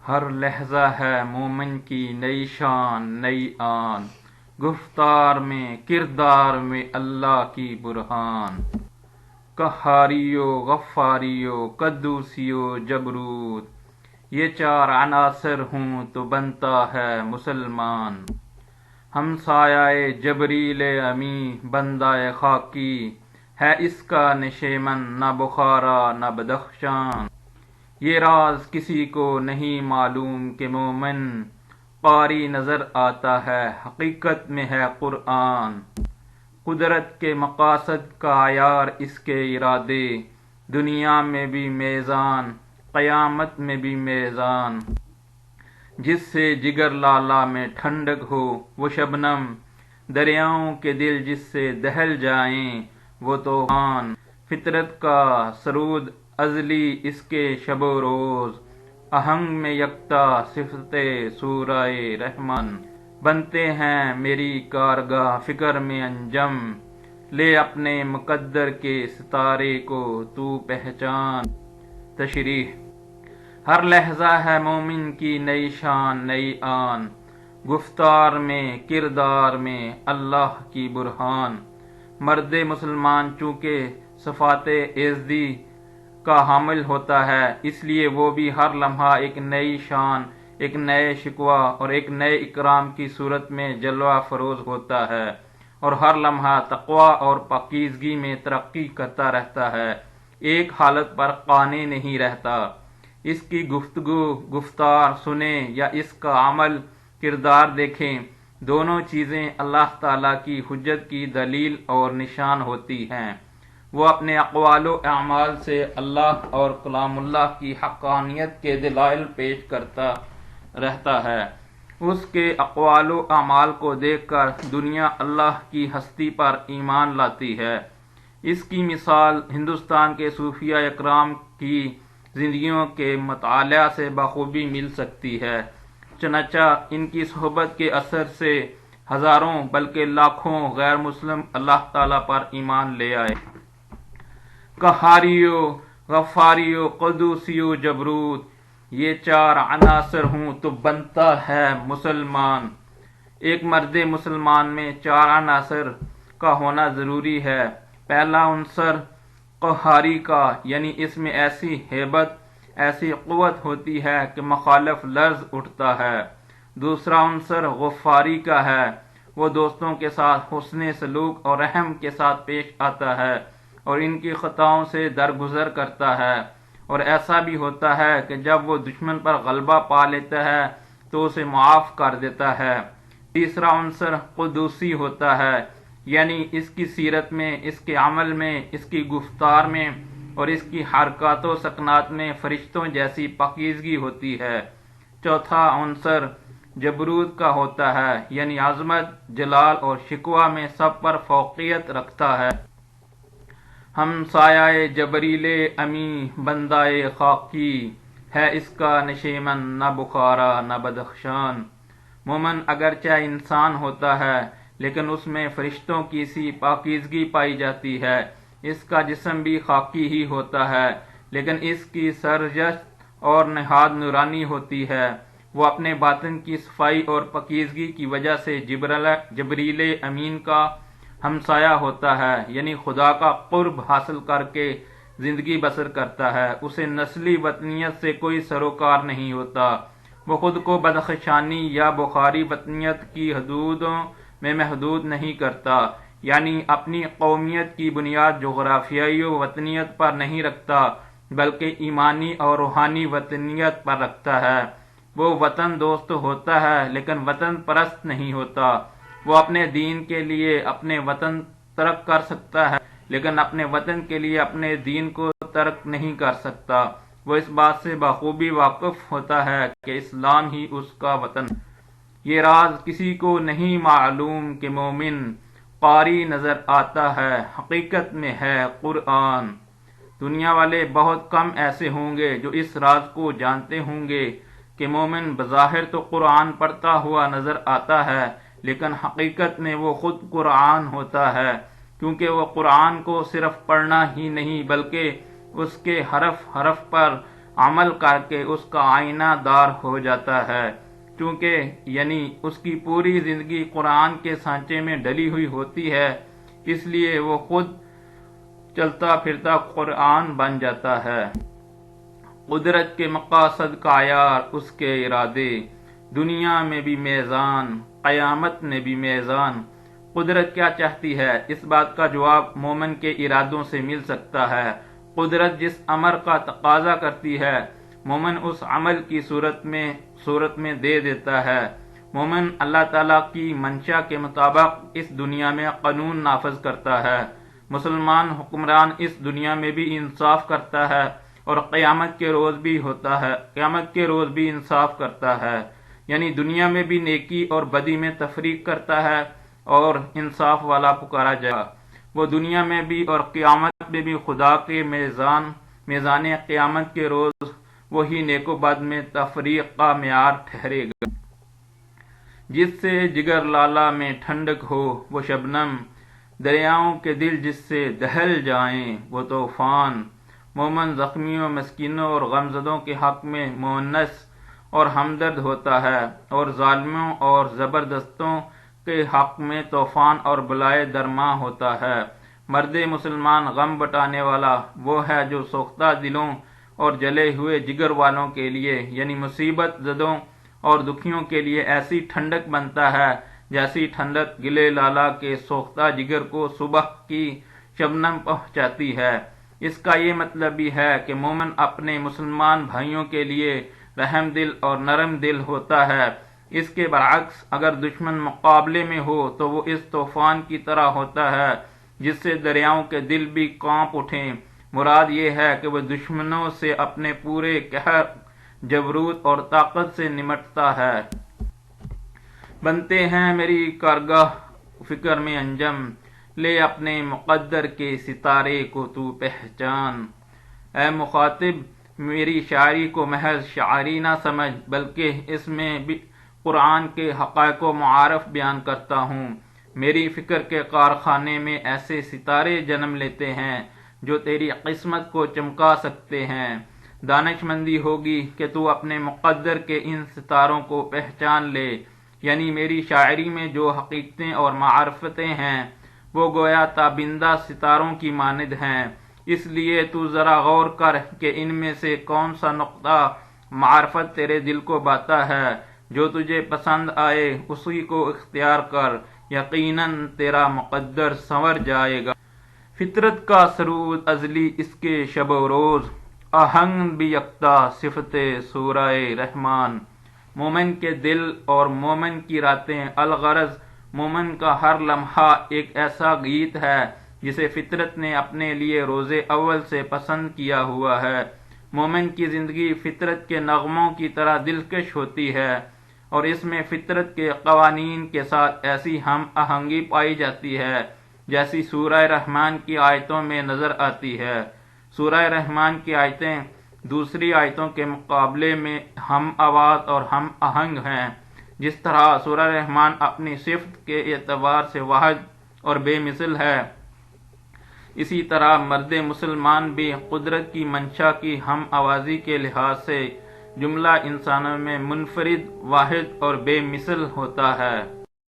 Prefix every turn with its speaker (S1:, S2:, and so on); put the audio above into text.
S1: ہر لہجہ ہے مومن کی نئی شان نئی آن، گفتار میں کردار میں اللہ کی برہان۔ قہاریو غفاریو قدوسیو جبروت، یہ چار عناصر ہوں تو بنتا ہے مسلمان۔ ہمسایہ جبریل امی بندہ خاکی، ہے اس کا نشیمن نہ بخارا نہ بدخشان۔ یہ راز کسی کو نہیں معلوم کہ مومن قاری نظر آتا ہے، حقیقت میں ہے قرآن۔ قدرت کے مقاصد کا عیار اس کے ارادے، دنیا میں بھی میزان قیامت میں بھی میزان۔ جس سے جگر لالا میں ٹھنڈک ہو وہ شبنم، دریاؤں کے دل جس سے دہل جائیں وہ طوفان۔ فطرت کا سرود ازلی اس کے شب و روز، آہنگ میں یکتا صفت سورہ رحمان۔ بنتے ہیں میری کارگاہ فکر میں انجم، لے اپنے مقدر کے ستارے کو تو پہچان۔ تشریح: ہر لہجہ ہے مومن کی نئی شان نئی آن، گفتار میں کردار میں اللہ کی برہان۔ مرد مسلمان چونکہ صفات ایزدی کا حامل ہوتا ہے، اس لیے وہ بھی ہر لمحہ ایک نئی شان، ایک نئے شکوہ اور ایک نئے اکرام کی صورت میں جلوہ فروز ہوتا ہے، اور ہر لمحہ تقوی اور پاکیزگی میں ترقی کرتا رہتا ہے، ایک حالت پر قانع نہیں رہتا۔ اس کی گفتگو گفتار سنیں یا اس کا عمل کردار دیکھیں، دونوں چیزیں اللہ تعالیٰ کی حجت کی دلیل اور نشان ہوتی ہیں۔ وہ اپنے اقوال و اعمال سے اللہ اور کلام اللہ کی حقانیت کے دلائل پیش کرتا رہتا ہے۔ اس کے اقوال و اعمال کو دیکھ کر دنیا اللہ کی ہستی پر ایمان لاتی ہے۔ اس کی مثال ہندوستان کے صوفیہ اکرام کی زندگیوں کے مطالعہ سے بخوبی مل سکتی ہے، چنانچہ ان کی صحبت کے اثر سے ہزاروں بلکہ لاکھوں غیر مسلم اللہ تعالیٰ پر ایمان لے آئے۔ قہاریو غفاریو قدوسیو جبروت، یہ چار عناصر ہوں تو بنتا ہے مسلمان۔ ایک مرد مسلمان میں چار عناصر کا ہونا ضروری ہے۔ پہلا عنصر قہاری کا، یعنی اس میں ایسی ہیبت ایسی قوت ہوتی ہے کہ مخالف لرز اٹھتا ہے۔ دوسرا عنصر غفاری کا ہے، وہ دوستوں کے ساتھ حسن سلوک اور رحم کے ساتھ پیش آتا ہے اور ان کی خطاؤں سے درگزر کرتا ہے، اور ایسا بھی ہوتا ہے کہ جب وہ دشمن پر غلبہ پا لیتا ہے تو اسے معاف کر دیتا ہے۔ تیسرا عنصر قدوسی ہوتا ہے، یعنی اس کی سیرت میں، اس کے عمل میں، اس کی گفتار میں اور اس کی حرکات و سکنات میں فرشتوں جیسی پاکیزگی ہوتی ہے۔ چوتھا عنصر جبروت کا ہوتا ہے، یعنی عظمت، جلال اور شکوہ میں سب پر فوقیت رکھتا ہے۔ ہمسایہ جبریل امی بندہ خاکی، ہے اس کا نشیمن نہ بخارا نہ بدخشان۔ مومن اگرچہ انسان ہوتا ہے لیکن اس میں فرشتوں کی سی پاکیزگی پائی جاتی ہے۔ اس کا جسم بھی خاکی ہی ہوتا ہے لیکن اس کی سرجست اور نہاد نورانی ہوتی ہے۔ وہ اپنے باطن کی صفائی اور پاکیزگی کی وجہ سے جبریل امین کا ہمسایہ ہوتا ہے، یعنی خدا کا قرب حاصل کر کے زندگی بسر کرتا ہے۔ اسے نسلی وطنیت سے کوئی سروکار نہیں ہوتا۔ وہ خود کو بدخشانی یا بخاری وطنیت کی حدودوں میں محدود نہیں کرتا، یعنی اپنی قومیت کی بنیاد جغرافیائی وطنیت پر نہیں رکھتا بلکہ ایمانی اور روحانی وطنیت پر رکھتا ہے۔ وہ وطن دوست ہوتا ہے لیکن وطن پرست نہیں ہوتا۔ وہ اپنے دین کے لیے اپنے وطن ترک کر سکتا ہے لیکن اپنے وطن کے لیے اپنے دین کو ترک نہیں کر سکتا۔ وہ اس بات سے بخوبی واقف ہوتا ہے کہ اسلام ہی اس کا وطن۔ یہ راز کسی کو نہیں معلوم کہ مومن قاری نظر آتا ہے، حقیقت میں ہے قرآن۔ دنیا والے بہت کم ایسے ہوں گے جو اس راز کو جانتے ہوں گے کہ مومن بظاہر تو قرآن پڑھتا ہوا نظر آتا ہے لیکن حقیقت میں وہ خود قرآن ہوتا ہے، کیونکہ وہ قرآن کو صرف پڑھنا ہی نہیں بلکہ اس کے حرف حرف پر عمل کر کے اس کا آئینہ دار ہو جاتا ہے، چونکہ یعنی اس کی پوری زندگی قرآن کے سانچے میں ڈلی ہوئی ہوتی ہے، اس لیے وہ خود چلتا پھرتا قرآن بن جاتا ہے۔ قدرت کے مقاصد کا عیار اس کے ارادے، دنیا میں بھی میزان، قیامت میں بھی میزان۔ قدرت کیا چاہتی ہے، اس بات کا جواب مومن کے ارادوں سے مل سکتا ہے۔ قدرت جس امر کا تقاضا کرتی ہے، مومن اس عمل کی صورت میں دے دیتا ہے۔ مومن اللہ تعالیٰ کی منشا کے مطابق اس دنیا میں قانون نافذ کرتا ہے۔ مسلمان حکمران اس دنیا میں بھی انصاف کرتا ہے اور قیامت کے روز بھی انصاف کرتا ہے، یعنی دنیا میں بھی نیکی اور بدی میں تفریق کرتا ہے اور انصاف والا پکارا جائے گا۔ وہ دنیا میں بھی اور قیامت میں بھی خدا کے میزان قیامت کے روز وہی نیک و بد میں تفریق کا معیار ٹھہرے گا۔ جس سے جگر لالا میں ٹھنڈک ہو وہ شبنم، دریاؤں کے دل جس سے دہل جائیں وہ طوفان۔ مومن زخمیوں، مسکینوں اور غمزدوں کے حق میں مؤنث اور ہمدرد ہوتا ہے، اور ظالموں اور زبردستوں کے حق میں طوفان اور بلائے درماں ہوتا ہے۔ مرد مسلمان غم بٹانے والا وہ ہے جو سوختہ دلوں اور جلے ہوئے جگر والوں کے لیے، یعنی مصیبت زدوں اور دکھیوں کے لیے ایسی ٹھنڈک بنتا ہے جیسی ٹھنڈک گلے لالا کے سوختہ جگر کو صبح کی شبنم پہنچاتی ہے۔ اس کا یہ مطلب بھی ہے کہ مومن اپنے مسلمان بھائیوں کے لیے رحم دل اور نرم دل ہوتا ہے۔ اس کے برعکس اگر دشمن مقابلے میں ہو تو وہ اس طوفان کی طرح ہوتا ہے جس سے دریاؤں کے دل بھی کانپ اٹھیں۔ مراد یہ ہے کہ وہ دشمنوں سے اپنے پورے قہر، جبروت اور طاقت سے نمٹتا ہے۔ بنتے ہیں میری کارگاہ فکر میں انجم، لے اپنے مقدر کے ستارے کو تو پہچان۔ اے مخاطب، میری شاعری کو محض شاعری نہ سمجھ، بلکہ اس میں بھی قرآن کے حقائق و معارف بیان کرتا ہوں۔ میری فکر کے کارخانے میں ایسے ستارے جنم لیتے ہیں جو تیری قسمت کو چمکا سکتے ہیں۔ دانش مندی ہوگی کہ تو اپنے مقدر کے ان ستاروں کو پہچان لے، یعنی میری شاعری میں جو حقیقتیں اور معرفتیں ہیں وہ گویا تابندہ ستاروں کی مانند ہیں۔ اس لیے تو ذرا غور کر کہ ان میں سے کون سا نقطہ معرفت تیرے دل کو باتا ہے، جو تجھے پسند آئے اسی کو اختیار کر، یقیناً تیرا مقدر سنور جائے گا۔ فطرت کا سرود ازلی اس کے شب و روز، آہنگ بھی یکتا صفت سورہ رحمان۔ مومن کے دل اور مومن کی راتیں، الغرض مومن کا ہر لمحہ ایک ایسا گیت ہے جسے فطرت نے اپنے لیے روز اول سے پسند کیا ہوا ہے۔ مومن کی زندگی فطرت کے نغموں کی طرح دلکش ہوتی ہے اور اس میں فطرت کے قوانین کے ساتھ ایسی ہم آہنگی پائی جاتی ہے جیسی سورہ رحمان کی آیتوں میں نظر آتی ہے۔ سورہ رحمان کی آیتیں دوسری آیتوں کے مقابلے میں ہم آواز اور ہم آہنگ ہیں۔ جس طرح سورہ رحمان اپنی صفت کے اعتبار سے واحد اور بے مثل ہے، اسی طرح مرد مسلمان بھی قدرت کی منشا کی ہم آوازی کے لحاظ سے جملہ انسانوں میں منفرد، واحد اور بے مثل ہوتا ہے۔